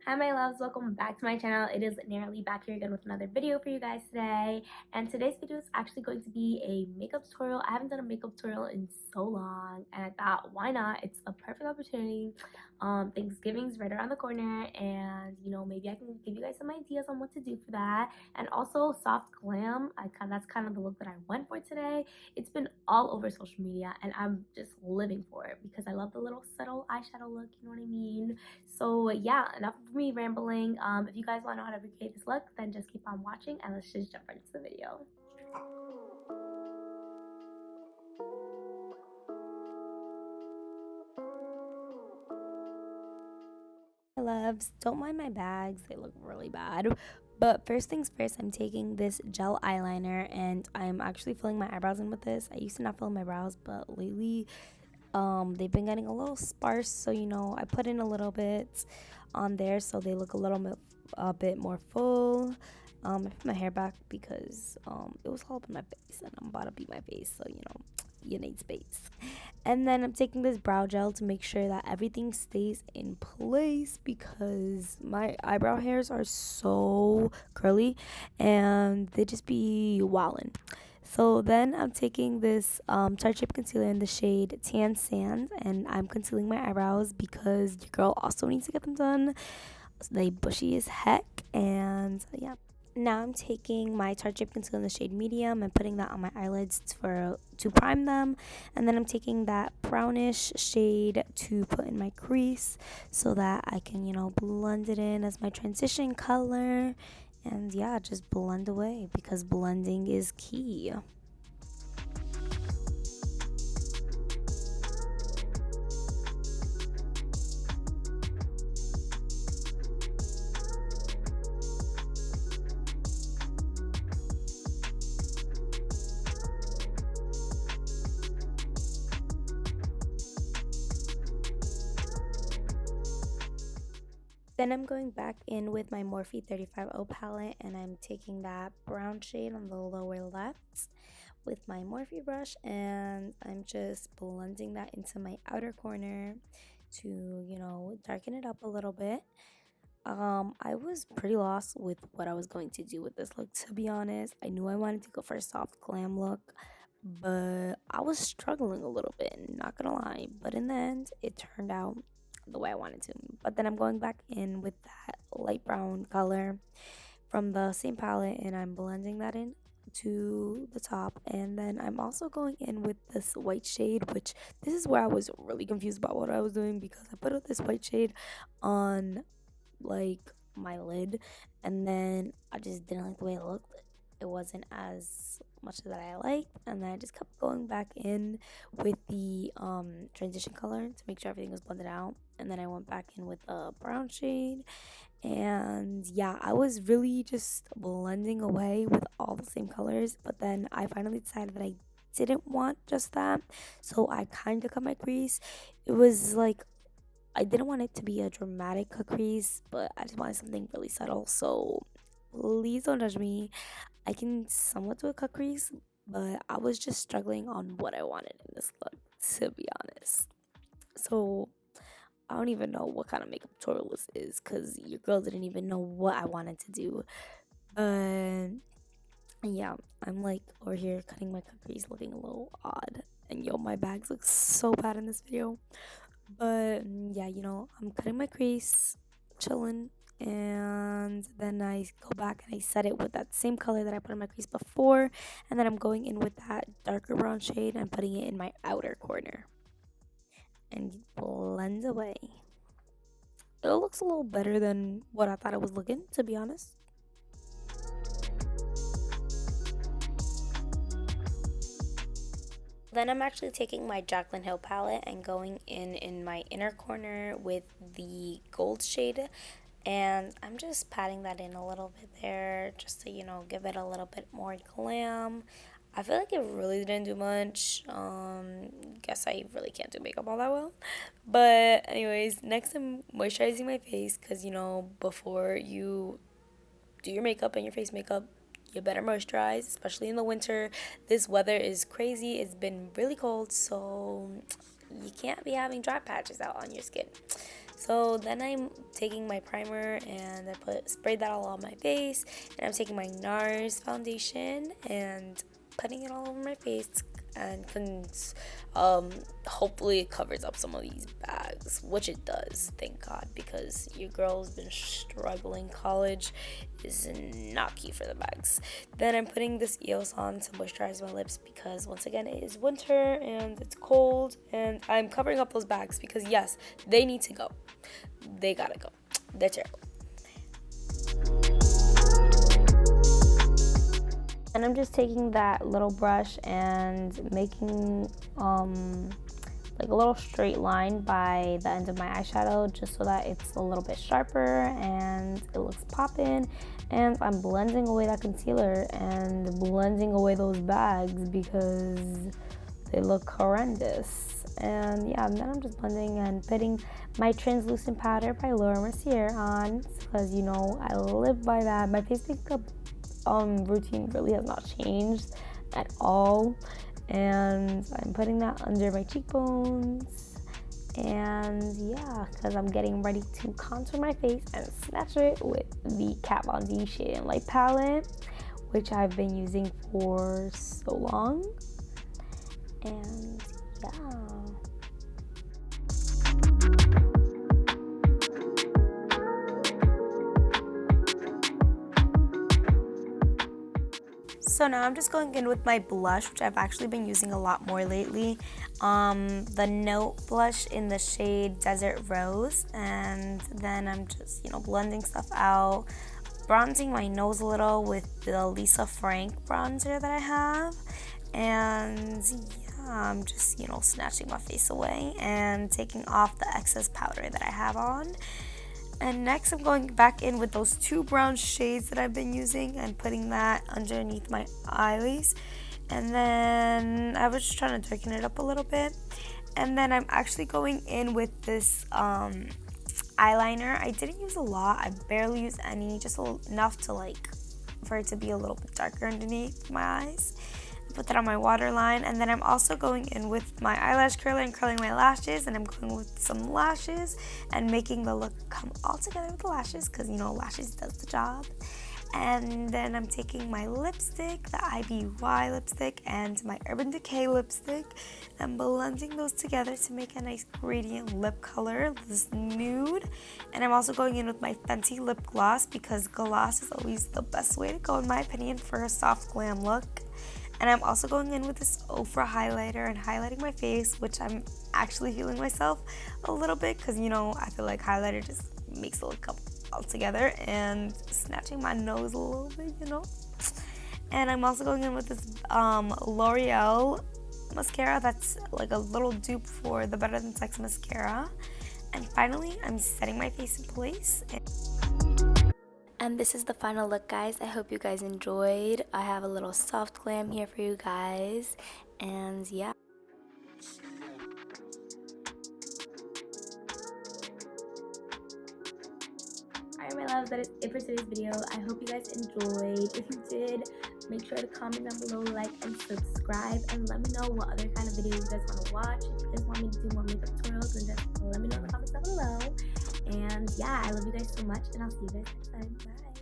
Hi my loves, welcome back to my channel. It is Narali back here again with another video for you guys today. And today's video is actually going to be a makeup tutorial. I haven't done a makeup tutorial in so long and I thought why not? It's a perfect opportunity. Thanksgiving's right around the corner and maybe I can give you guys some ideas on what to do for that. And also soft glam. That's kind of the look that I went for today. It's been all over social media and I'm just living for it because I love the little subtle eyeshadow look, you know what I mean? So yeah, enough of me rambling. If you guys want to know how to recreate this look, then just keep on watching and let's just jump right into the video. My loves, don't mind my bags, they look really bad. But first things first, I'm taking this gel eyeliner and I'm actually filling my eyebrows in with this. I used to not fill in my brows, but lately they've been getting a little sparse, so I put in a little bit on there so they look a bit more full. I put my hair back because it was all up in my face and I'm about to beat my face, so you need space. And then I'm taking this brow gel to make sure that everything stays in place because my eyebrow hairs are so curly and they just be wildin'. So then I'm taking this Tarte Shape concealer in the shade Tan Sand and I'm concealing my eyebrows because your girl also needs to get them done. So they bushy as heck, and yeah. Now I'm taking my Tarte Shape concealer in the shade Medium and putting that on my eyelids to prime them. And then I'm taking that brownish shade to put in my crease so that I can, blend it in as my transition color. And yeah, just blend away because blending is key. Then I'm going back in with my Morphe 35O palette and I'm taking that brown shade on the lower left with my Morphe brush and I'm just blending that into my outer corner to, darken it up a little bit. I was pretty lost with what I was going to do with this look, to be honest. I knew I wanted to go for a soft glam look, but I was struggling a little bit, not gonna lie. But in the end, it turned out the way I wanted to. But then I'm going back in with that light brown color from the same palette and I'm blending that in to the top, and then I'm also going in with this white shade, which this is where I was really confused about what I was doing because I put this white shade on like my lid and then I just didn't like the way it looked. It wasn't as much that I liked, and then I just kept going back in with the transition color to make sure everything was blended out, and then I went back in with a brown shade, and yeah, I was really just blending away with all the same colors, but then I finally decided that I didn't want just that, so I kind of cut my crease. It was like I didn't want it to be a dramatic cut crease, but I just wanted something really subtle. So please don't judge me. I can somewhat do a cut crease, but I was just struggling on what I wanted in this look, to be honest. So I don't even know what kind of makeup tutorial this is because your girl didn't even know what I wanted to do. But yeah, I'm like over here cutting my cut crease looking a little odd. And yo, my bags look so bad in this video. But yeah, I'm cutting my crease, chilling, and then I go back and I set it with that same color that I put in my crease before, and then I'm going in with that darker brown shade and putting it in my outer corner and blend away. It looks a little better than what I thought it was looking, to be honest. Then I'm actually taking my Jacklyn Hill palette and going in my inner corner with the gold shade, and I'm just patting that in a little bit there just to give it a little bit more glam. I feel like it really didn't do much. Guess I really can't do makeup all that well. But anyways, next I'm moisturizing my face because before you do your makeup and your face makeup, you better moisturize, especially in the winter. This weather is crazy. It's been really cold, so you can't be having dry patches out on your skin. So then I'm taking my primer and I sprayed that all on my face, and I'm taking my Nars foundation and putting it all over my face, and hopefully it covers up some of these bags, which it does, thank God, because your girl's been struggling. College is not key for the bags. Then I'm putting this EOS on to moisturize my lips because once again it is winter and it's cold, and I'm covering up those bags because yes, they need to go. They gotta go. They're terrible. And I'm just taking that little brush and making like a little straight line by the end of my eyeshadow, just so that it's a little bit sharper and it looks poppin'. And I'm blending away that concealer and blending away those bags because they look horrendous. And yeah, and then I'm just blending and putting my translucent powder by Laura Mercier on, because you know I live by that. My face makeup routine really has not changed at all, and I'm putting that under my cheekbones. And yeah, because I'm getting ready to contour my face and snatch it with the Kat Von D Shade and Light palette, which I've been using for so long. And yeah. So now I'm just going in with my blush, which I've actually been using a lot more lately. The Note blush in the shade Desert Rose. And then I'm just, blending stuff out, bronzing my nose a little with the Lisa Frank bronzer that I have. And yeah, I'm just, snatching my face away and taking off the excess powder that I have on. And next I'm going back in with those two brown shades that I've been using and putting that underneath my eyelids. And then I was just trying to darken it up a little bit. And then I'm actually going in with this eyeliner. I didn't use a lot. I barely used any, just enough to for it to be a little bit darker underneath my eyes. Put that on my waterline, and then I'm also going in with my eyelash curler and curling my lashes, and I'm going with some lashes and making the look come all together with the lashes, because lashes does the job. And then I'm taking my lipstick, the IBY lipstick, and my Urban Decay lipstick, and blending those together to make a nice gradient lip color, this nude. And I'm also going in with my Fenty lip gloss, because gloss is always the best way to go in my opinion for a soft glam look. And I'm also going in with this Ofra highlighter and highlighting my face, which I'm actually feeling myself a little bit because, I feel like highlighter just makes it look come all together, and snatching my nose a little bit, And I'm also going in with this L'Oreal mascara that's like a little dupe for the Better Than Sex mascara. And finally, I'm setting my face in place. And this is the final look, guys. I hope you guys enjoyed. I have a little soft glam here for you guys. And yeah. Alright, my loves, that is it for today's video. I hope you guys enjoyed. If you did, make sure to comment down below, like, and subscribe. And let me know what other kind of videos you guys want to watch. If you guys want me to do more makeup tutorials, then just let me know in the comments down below. And yeah, I love you guys so much, and I'll see you guys next time. Bye.